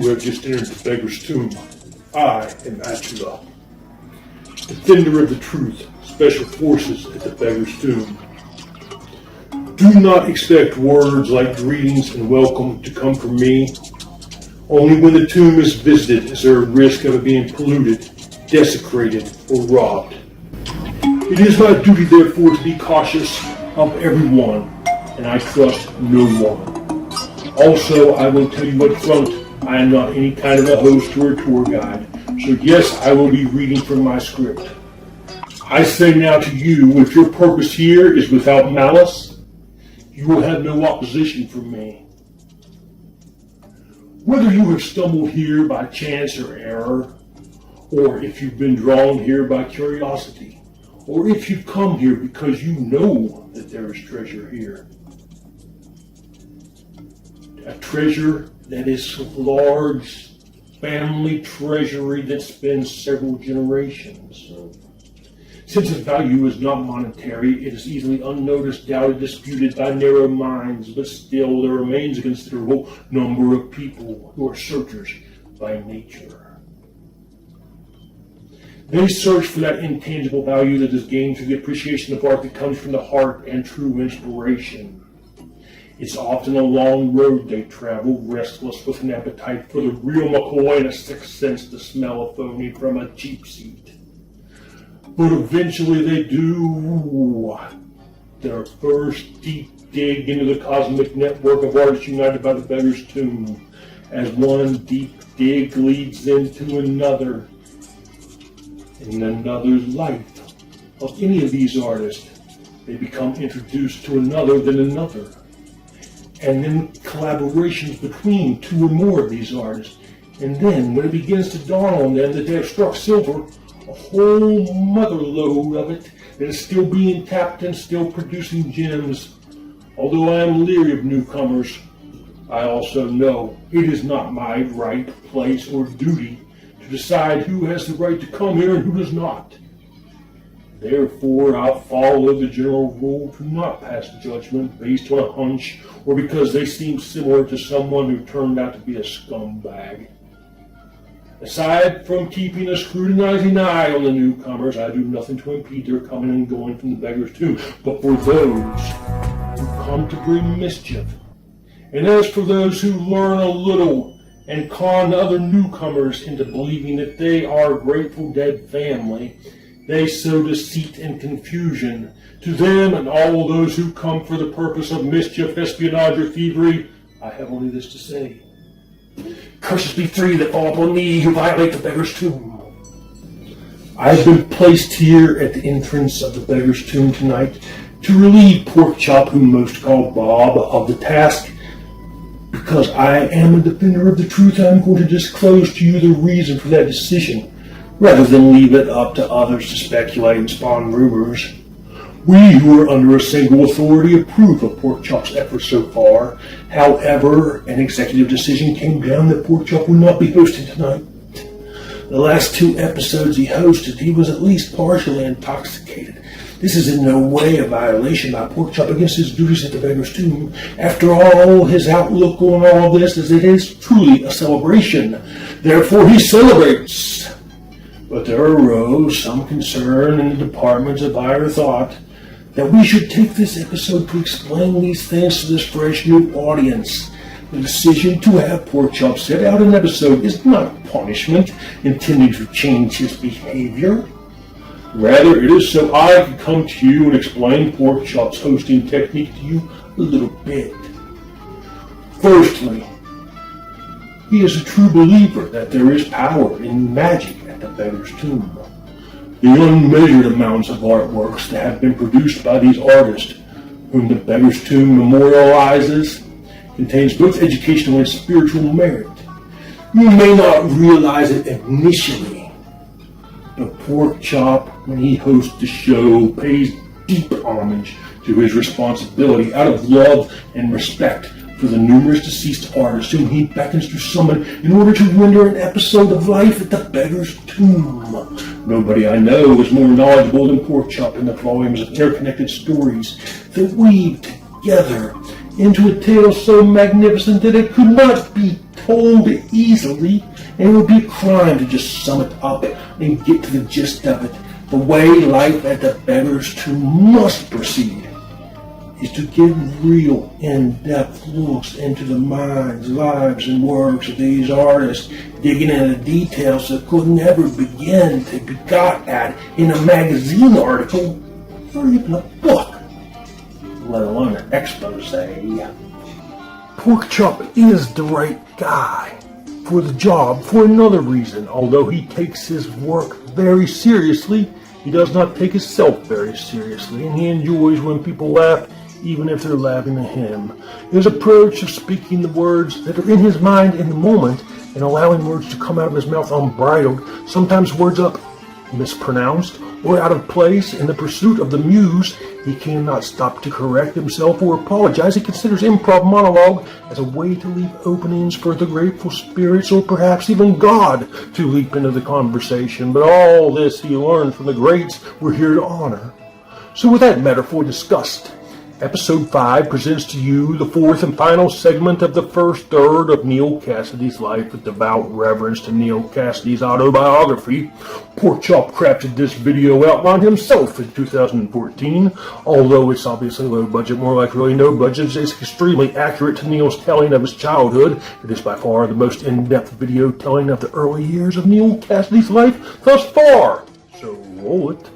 who have just entered the Beggar's tomb. I am Achulla, defender of the truth, special forces at the Beggar's tomb. Do not expect words like greetings and welcome to come from me. Only when the tomb is visited is there a risk of it being polluted, desecrated, or robbed. It is my duty, therefore, to be cautious of everyone, and I trust no one. Also, I will tell you up front, I am not any kind of a host or a tour guide, so yes, I will be reading from my script. I say now to you, if your purpose here is without malice, you will have no opposition from me. Whether you have stumbled here by chance or error, or if you've been drawn here by curiosity, or if you've come here because you know that there is treasure here. A treasure that is a large family treasury that spans several generations. Since its value is not monetary, it is easily unnoticed, doubted, disputed by narrow minds, but still there remains a considerable number of people who are searchers by nature. They search for that intangible value that is gained through the appreciation of art that comes from the heart and true inspiration. It's often a long road they travel, restless with an appetite for the real McCoy and a sixth sense to smell a phony from a cheap seat. But eventually they do their first deep dig into the cosmic network of artists united by the Beggar's tomb, as one deep dig leads them to another. In another's life of any of these artists, they become introduced to another, then another. And then collaborations between two or more of these artists. And then, when it begins to dawn on them that they have struck silver, a whole mother lode of it that is still being tapped and still producing gems. Although I am leery of newcomers, I also know it is not my right, place, or duty to decide who has the right to come here and who does not. Therefore, I'll follow the general rule to not pass judgment based on a hunch or because they seem similar to someone who turned out to be a scumbag. Aside from keeping a scrutinizing eye on the newcomers, I do nothing to impede their coming and going from the Beggar's tomb. But for those who come to bring mischief, and as for those who learn a little and con other newcomers into believing that they are Grateful Dead family, they sow deceit and confusion. To them and all those who come for the purpose of mischief, espionage, or thievery, I have only this to say. Curses be three that fall upon me who violate the Beggar's tomb. I have been placed here at the entrance of the Beggar's tomb tonight to relieve Porkchop, whom most call Bob, of the task. Because I am a defender of the truth, I am going to disclose to you the reason for that decision, rather than leave it up to others to speculate and spawn rumors. We who are under a single authority approve of Porkchop's efforts so far. However, an executive decision came down that Porkchop will not be hosting tonight. The last two episodes he hosted, he was at least partially intoxicated. This is in no way a violation by Porkchop against his duties at the Beggar's tomb. After all, his outlook on all this is it is truly a celebration. Therefore, he celebrates. But there arose some concern in the departments of higher thought that we should take this episode to explain these things to this fresh new audience. The decision to have Porkchop set out an episode is not a punishment intended to change his behavior. Rather, it is so I can come to you and explain Porkchop's hosting technique to you a little bit. Firstly, he is a true believer that there is power in magic at the Beggar's tomb. The unmeasured amounts of artworks that have been produced by these artists, whom the Beggar's tomb memorializes, contains both educational and spiritual merit. You may not realize it initially, but Porkchop, when he hosts the show, pays deep homage to his responsibility out of love and respect for the numerous deceased artists whom he beckons to summon in order to render an episode of life at the Beggar's tomb. Nobody I know is more knowledgeable than Porkchop in the volumes of interconnected stories that weave together into a tale so magnificent that it could not be told easily, and it would be a crime to just sum it up and get to the gist of it. The way life at the Beggar's Tomb must proceed is to give real, in-depth looks into the minds, lives, and works of these artists, digging into details that could never begin to be got at in a magazine article or even a book, let alone an expose. Porkchop is the right guy for the job for another reason. Although he takes his work very seriously, he does not take himself very seriously, and he enjoys when people laugh, even if they're laughing at him. His approach of speaking the words that are in his mind in the moment and allowing words to come out of his mouth unbridled, sometimes words up mispronounced or out of place in the pursuit of the muse, he cannot stop to correct himself or apologize. He considers improv monologue as a way to leave openings for the grateful spirits or perhaps even God to leap into the conversation. But all this he learned from the greats we're here to honor. So with that metaphor discussed, Episode 5 presents to you the fourth and final segment of the first third of Neal Cassady's life with devout reverence to Neal Cassady's autobiography. Porkchop crafted this video outline himself in 2014. Although it's obviously low budget, more like really no budget, it's extremely accurate to Neal's telling of his childhood. It is by far the most in-depth video telling of the early years of Neal Cassady's life thus far. So roll it.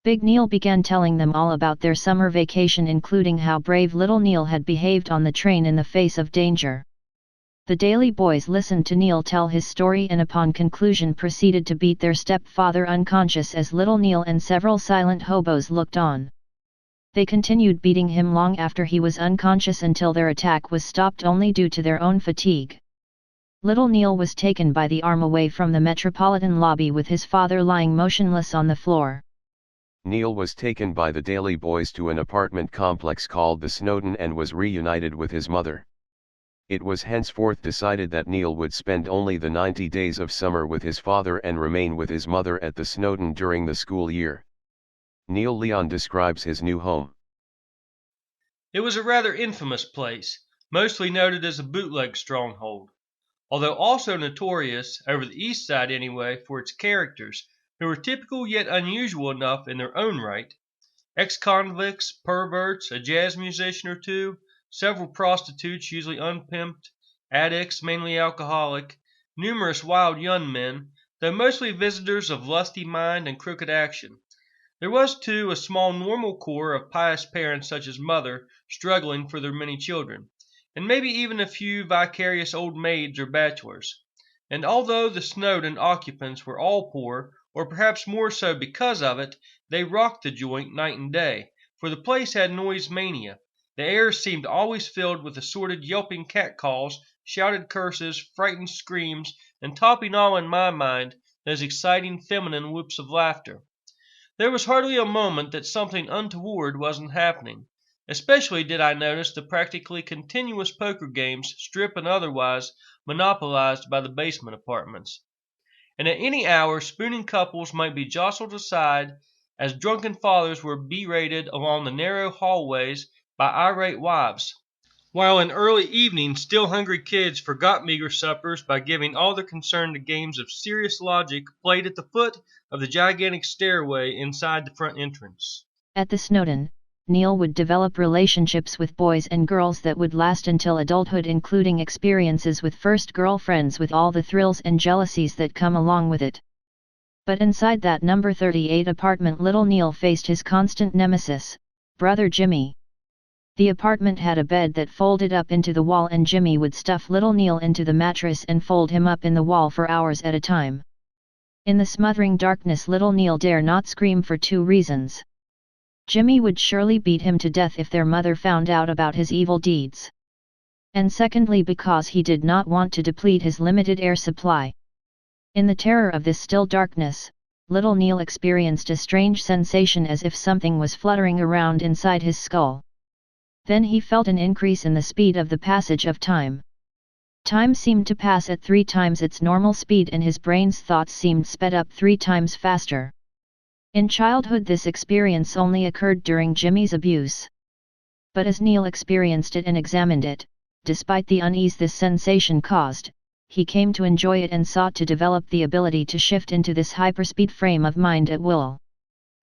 Big Neal began telling them all about their summer vacation, including how brave little Neal had behaved on the train in the face of danger. The Daily Boys listened to Neal tell his story and upon conclusion proceeded to beat their stepfather unconscious as little Neal and several silent hobos looked on. They continued beating him long after he was unconscious until their attack was stopped only due to their own fatigue. Little Neal was taken by the arm away from the Metropolitan lobby with his father lying motionless on the floor. Neal was taken by the Daily Boys to an apartment complex called the Snowden and was reunited with his mother. It was henceforth decided that Neal would spend only the 90 days of summer with his father and remain with his mother at the Snowden during the school year. Neal Leon describes his new home. It was a rather infamous place, mostly noted as a bootleg stronghold, although also notorious, over the east side anyway, for its characters, who were typical yet unusual enough in their own right. Ex-convicts, perverts, a jazz musician or two, several prostitutes, usually unpimped, addicts, mainly alcoholic, numerous wild young men, though mostly visitors of lusty mind and crooked action. There was, too, a small normal core of pious parents such as mother, struggling for their many children, and maybe even a few vicarious old maids or bachelors. And although the Snowden occupants were all poor, or perhaps more so because of it, they rocked the joint night and day, for the place had noise mania. The air seemed always filled with assorted yelping catcalls, shouted curses, frightened screams, and topping all in my mind, those exciting feminine whoops of laughter. There was hardly a moment that something untoward wasn't happening. Especially did I notice the practically continuous poker games, strip and otherwise, monopolized by the basement apartments. And at any hour spooning couples might be jostled aside as drunken fathers were berated along the narrow hallways by irate wives, while in early evening still hungry kids forgot meager suppers by giving all their concern to games of serious logic played at the foot of the gigantic stairway inside the front entrance. At the Snowden, Neal would develop relationships with boys and girls that would last until adulthood, including experiences with first girlfriends with all the thrills and jealousies that come along with it. But inside that number 38 apartment, little Neal faced his constant nemesis, brother Jimmy. The apartment had a bed that folded up into the wall, and Jimmy would stuff little Neal into the mattress and fold him up in the wall for hours at a time. In the smothering darkness, little Neal dare not scream for two reasons. Jimmy would surely beat him to death if their mother found out about his evil deeds. And secondly because he did not want to deplete his limited air supply. In the terror of this still darkness, little Neal experienced a strange sensation as if something was fluttering around inside his skull. Then he felt an increase in the speed of the passage of time. Time seemed to pass at 3 times its normal speed and his brain's thoughts seemed sped up 3 times faster. In childhood this experience only occurred during Jimmy's abuse. But as Neal experienced it and examined it, despite the unease this sensation caused, he came to enjoy it and sought to develop the ability to shift into this hyperspeed frame of mind at will.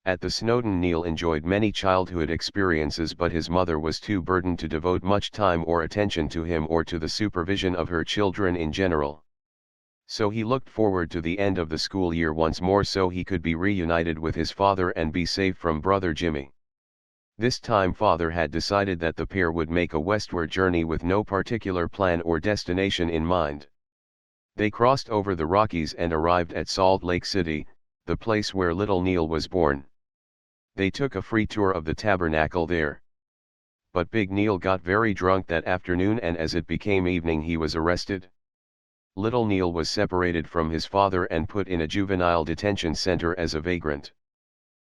At the Snowdon, Neal enjoyed many childhood experiences, but his mother was too burdened to devote much time or attention to him or to the supervision of her children in general. So he looked forward to the end of the school year once more so he could be reunited with his father and be safe from brother Jimmy. This time father had decided that the pair would make a westward journey with no particular plan or destination in mind. They crossed over the Rockies and arrived at Salt Lake City, the place where little Neal was born. They took a free tour of the tabernacle there. But Big Neal got very drunk that afternoon and as it became evening he was arrested. Little Neal was separated from his father and put in a juvenile detention center as a vagrant.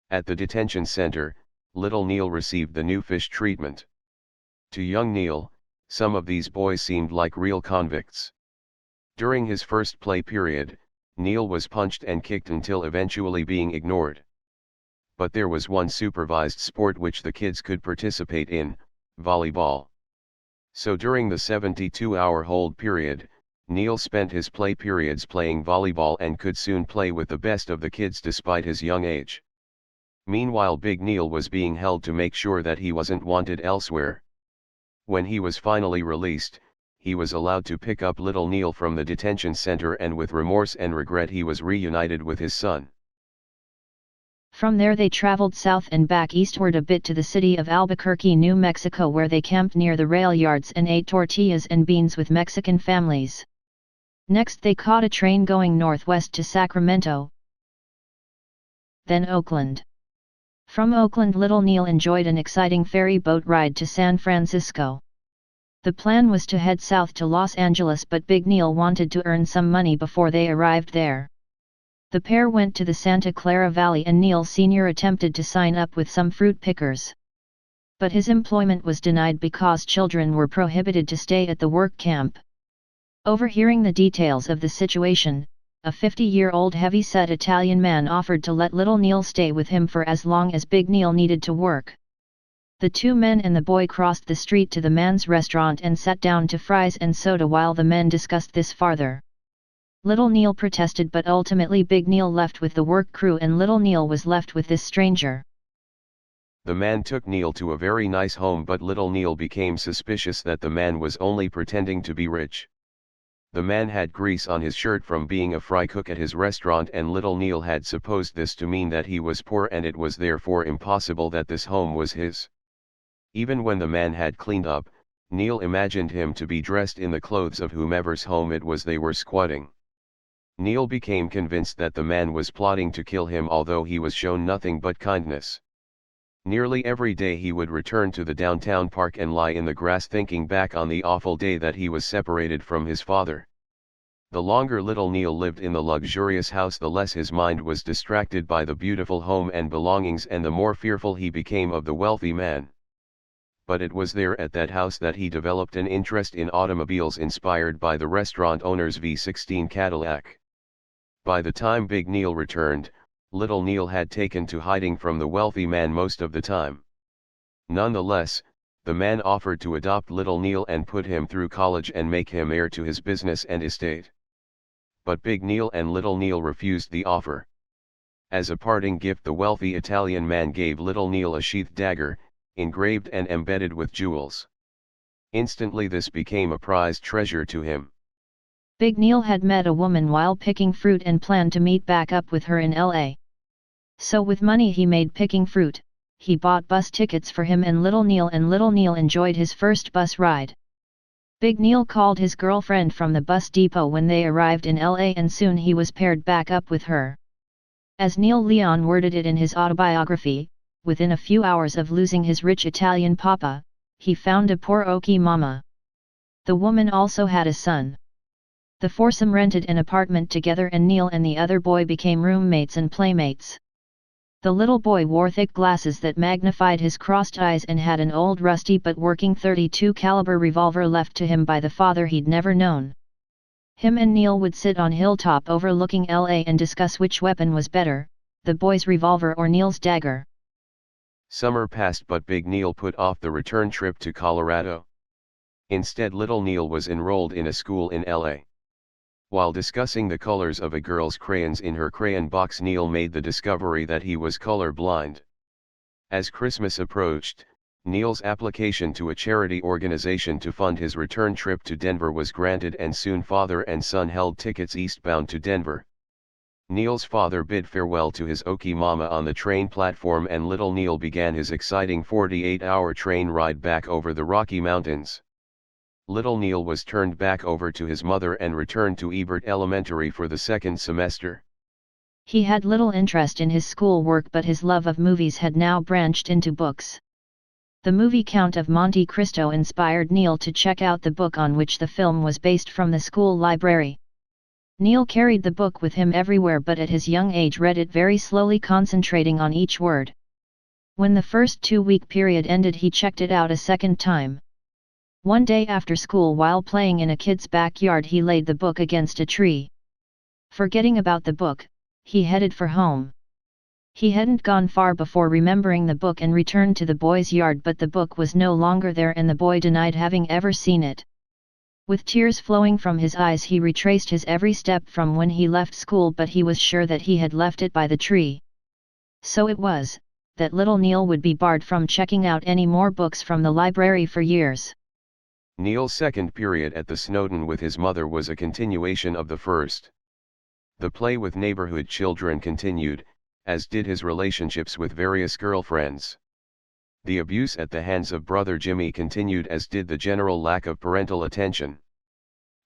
At the detention center, little Neal received the new fish treatment. To young Neal, some of these boys seemed like real convicts. During his first play period, Neal was punched and kicked until eventually being ignored. But there was one supervised sport which the kids could participate in, volleyball. So during the 72-hour hold period, Neal spent his play periods playing volleyball and could soon play with the best of the kids despite his young age. Meanwhile Big Neal was being held to make sure that he wasn't wanted elsewhere. When he was finally released, he was allowed to pick up little Neal from the detention center and with remorse and regret he was reunited with his son. From there they traveled south and back eastward a bit to the city of Albuquerque, New Mexico, where they camped near the rail yards and ate tortillas and beans with Mexican families. Next they caught a train going northwest to Sacramento, then Oakland. From Oakland little Neal enjoyed an exciting ferry boat ride to San Francisco. The plan was to head south to Los Angeles, but Big Neal wanted to earn some money before they arrived there. The pair went to the Santa Clara Valley and Neal Sr. attempted to sign up with some fruit pickers. But his employment was denied because children were prohibited to stay at the work camp. Overhearing the details of the situation, a 50-year-old heavy-set Italian man offered to let little Neal stay with him for as long as Big Neal needed to work. The 2 men and the boy crossed the street to the man's restaurant and sat down to fries and soda while the men discussed this farther. Little Neal protested, but ultimately Big Neal left with the work crew and little Neal was left with this stranger. The man took Neal to a very nice home, but little Neal became suspicious that the man was only pretending to be rich. The man had grease on his shirt from being a fry cook at his restaurant, and little Neal had supposed this to mean that he was poor and it was therefore impossible that this home was his. Even when the man had cleaned up, Neal imagined him to be dressed in the clothes of whomever's home it was they were squatting. Neal became convinced that the man was plotting to kill him, although he was shown nothing but kindness. Nearly every day he would return to the downtown park and lie in the grass thinking back on the awful day that he was separated from his father. The longer little Neal lived in the luxurious house, the less his mind was distracted by the beautiful home and belongings, and the more fearful he became of the wealthy man. But it was there at that house that he developed an interest in automobiles, inspired by the restaurant owner's V16 Cadillac. By the time Big Neal returned, little Neal had taken to hiding from the wealthy man most of the time. Nonetheless, the man offered to adopt little Neal and put him through college and make him heir to his business and estate. But Big Neal and little Neal refused the offer. As a parting gift, the wealthy Italian man gave little Neal a sheath dagger, engraved and embedded with jewels. Instantly this became a prized treasure to him. Big Neal had met a woman while picking fruit and planned to meet back up with her in LA. So with money he made picking fruit, he bought bus tickets for him and little Neal enjoyed his first bus ride. Big Neal called his girlfriend from the bus depot when they arrived in LA, and soon he was paired back up with her. As Neal Leon worded it in his autobiography, within a few hours of losing his rich Italian papa, he found a poor Okie mama. The woman also had a son. The foursome rented an apartment together and Neal and the other boy became roommates and playmates. The little boy wore thick glasses that magnified his crossed eyes and had an old rusty but working .32 caliber revolver left to him by the father he'd never known. Him and Neal would sit on hilltop overlooking LA and discuss which weapon was better, the boy's revolver or Neal's dagger. Summer passed but Big Neal put off the return trip to Colorado. Instead, little Neal was enrolled in a school in LA. While discussing the colors of a girl's crayons in her crayon box, Neal made the discovery that he was color blind. As Christmas approached, Neal's application to a charity organization to fund his return trip to Denver was granted, and soon father and son held tickets eastbound to Denver. Neal's father bid farewell to his Okie mama on the train platform, and little Neal began his exciting 48-hour train ride back over the Rocky Mountains. Little Neal was turned back over to his mother and returned to Ebert Elementary for the second semester. He had little interest in his schoolwork, but his love of movies had now branched into books. The movie Count of Monte Cristo inspired Neal to check out the book on which the film was based from the school library. Neal carried the book with him everywhere, but at his young age read it very slowly, concentrating on each word. When the first 2-week period ended, he checked it out a second time. One day after school, while playing in a kid's backyard, he laid the book against a tree. Forgetting about the book, he headed for home. He hadn't gone far before remembering the book and returned to the boy's yard, but the book was no longer there and the boy denied having ever seen it. With tears flowing from his eyes, he retraced his every step from when he left school, but he was sure that he had left it by the tree. So it was, that little Neal would be barred from checking out any more books from the library for years. Neal's second period at the Snowden with his mother was a continuation of the first. The play with neighborhood children continued, as did his relationships with various girlfriends. The abuse at the hands of brother Jimmy continued, as did the general lack of parental attention.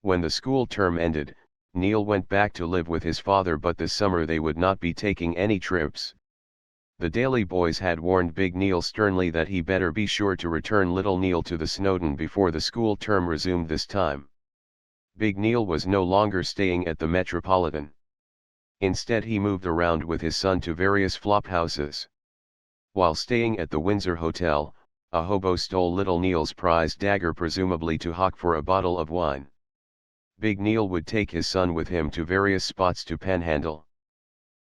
When the school term ended, Neal went back to live with his father, but this summer they would not be taking any trips. The Daly boys had warned Big Neal sternly that he better be sure to return little Neal to the Snowden before the school term resumed this time. Big Neal was no longer staying at the Metropolitan. Instead, he moved around with his son to various flop houses. While staying at the Windsor Hotel, a hobo stole little Neal's prized dagger, presumably to hawk for a bottle of wine. Big Neal would take his son with him to various spots to panhandle.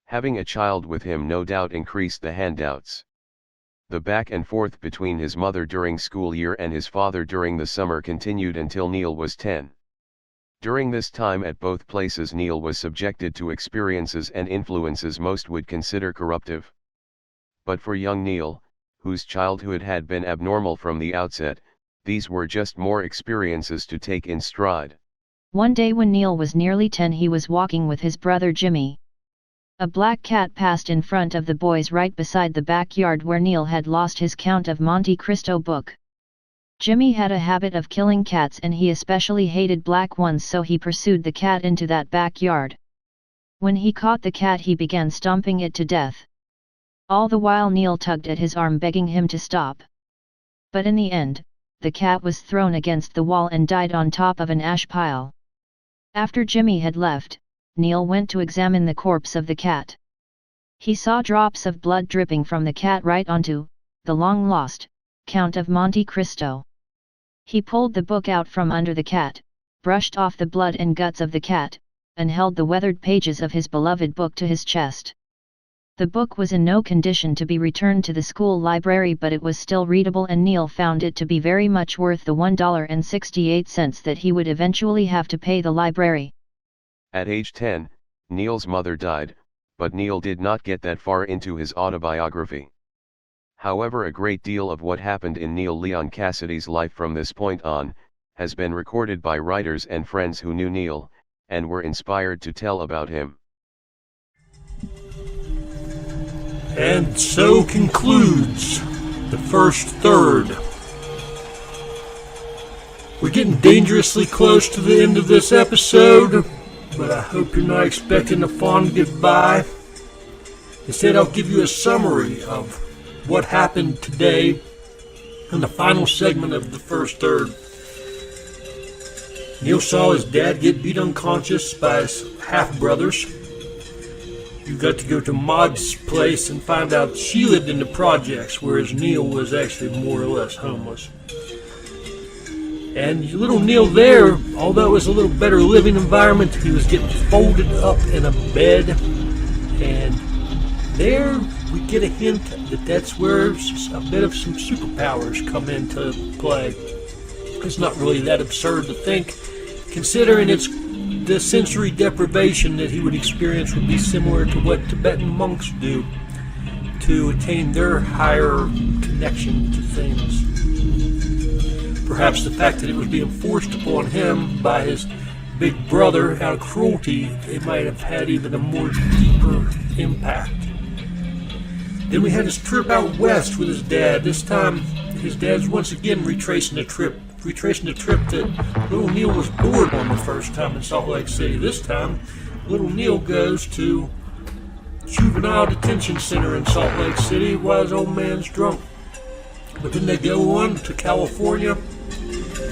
Having a child with him no doubt increased the handouts. The back and forth between his mother during school year and his father during the summer continued until Neal was 10. During this time at both places, Neal was subjected to experiences and influences most would consider corruptive. But for young Neal, whose childhood had been abnormal from the outset, these were just more experiences to take in stride. One day when Neal was nearly 10, he was walking with his brother Jimmy. A black cat passed in front of the boys right beside the backyard where Neal had lost his Count of Monte Cristo book. Jimmy had a habit of killing cats, and he especially hated black ones, so he pursued the cat into that backyard. When he caught the cat, he began stomping it to death. All the while Neal tugged at his arm, begging him to stop. But in the end, the cat was thrown against the wall and died on top of an ash pile. After Jimmy had left, Neal went to examine the corpse of the cat. He saw drops of blood dripping from the cat right onto the long-lost Count of Monte Cristo. He pulled the book out from under the cat, brushed off the blood and guts of the cat, and held the weathered pages of his beloved book to his chest. The book was in no condition to be returned to the school library, but it was still readable, and Neal found it to be very much worth the $1.68 that he would eventually have to pay the library. At age 10, Neal's mother died, but Neal did not get that far into his autobiography. However, a great deal of what happened in Neal Leon Cassady's life from this point on, has been recorded by writers and friends who knew Neal, and were inspired to tell about him. And so concludes the first third. We're getting dangerously close to the end of this episode, but I hope you're not expecting a fond goodbye. Instead, I'll give you a summary of what happened today in the final segment of the first third. Neal saw his dad get beat unconscious by his half-brothers. You got to go to Maud's place and find out she lived in the projects, whereas Neal was actually more or less homeless. And little Neal there, although it was a little better living environment, he was getting folded up in a bed. And there we get a hint that that's where a bit of some superpowers come into play. It's not really that absurd to think, considering the sensory deprivation that he would experience would be similar to what Tibetan monks do to attain their higher connection to things. Perhaps the fact that it was being forced upon him by his big brother out of cruelty, it might have had even a more deeper impact. Then we had his trip out west with his dad. This time, his dad's once again retracing the trip that little Neal was bored on the first time in Salt Lake City. This time, little Neal goes to juvenile detention center in Salt Lake City while his old man's drunk. But then they go on to California,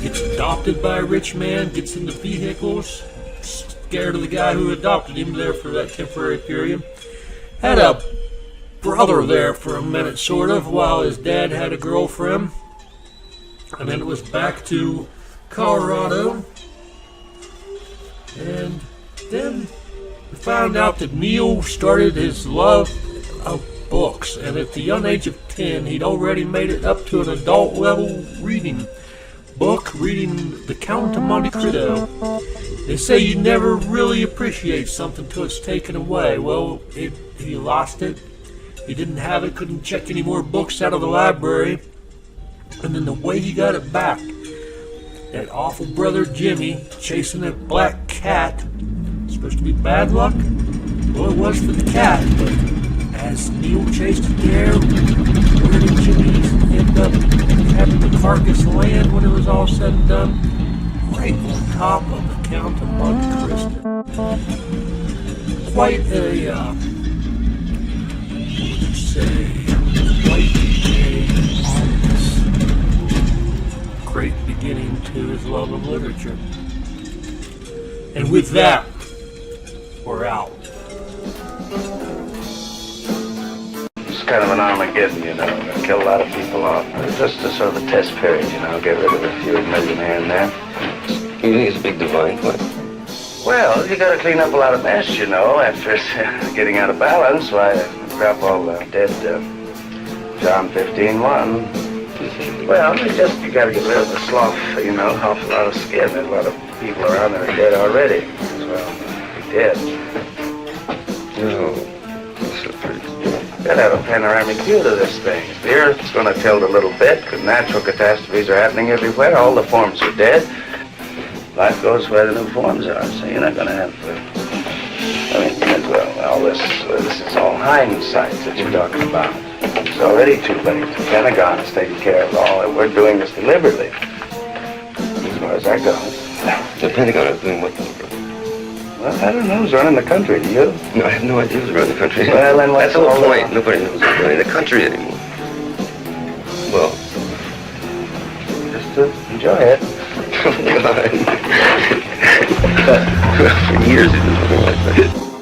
gets adopted by a rich man, gets into vehicles, scared of the guy who adopted him there for that temporary period. Had a brother there for a minute, sort of, while his dad had a girlfriend. And then it was back to Colorado. And then we found out that Neal started his love of books. And at the young age of 10, he'd already made it up to an adult level reading The Count of Monte Cristo. They say you never really appreciate something till it's taken away. Well, he lost it. He didn't have it, couldn't check any more books out of the library. And then the way he got it back, that awful brother Jimmy chasing that black cat, supposed to be bad luck? Well, it was for the cat, but as Neal chased it there, where did Jimmy end up having the carcass land when it was all said and done? Right on top of the Count of Monte Cristo. Quite a, great beginning to his love of literature. And with that, we're out. It's kind of an Armageddon, you know. Kill a lot of people off. Just a sort of a test period, you know. Get rid of a few million here and there. You think it's a big divine point? Well, you got to clean up a lot of mess, you know. After getting out of balance, why drop all the dead John 15:1. Well, you got to get rid of the slough, you know, off a lot of skin. There's a lot of people around that are dead already. Well, be dead. No, that's not pretty. Got to have a panoramic view to this thing. The Earth's going to tilt a little bit because natural catastrophes are happening everywhere. All the forms are dead. Life goes where the new forms are, so you're not going to have, all this is all hindsight that you're talking about. It's already too late. The Pentagon has taken care of all that. We're doing this deliberately, as far as that goes. The Pentagon is doing what? Well, I don't know. Who's running the country? Do you? No, I have no idea who's running the country. Well, then what's that's the whole all point. Nobody knows who's running the country anymore. Well, just enjoy it. Oh, God. For years, it's been something like that.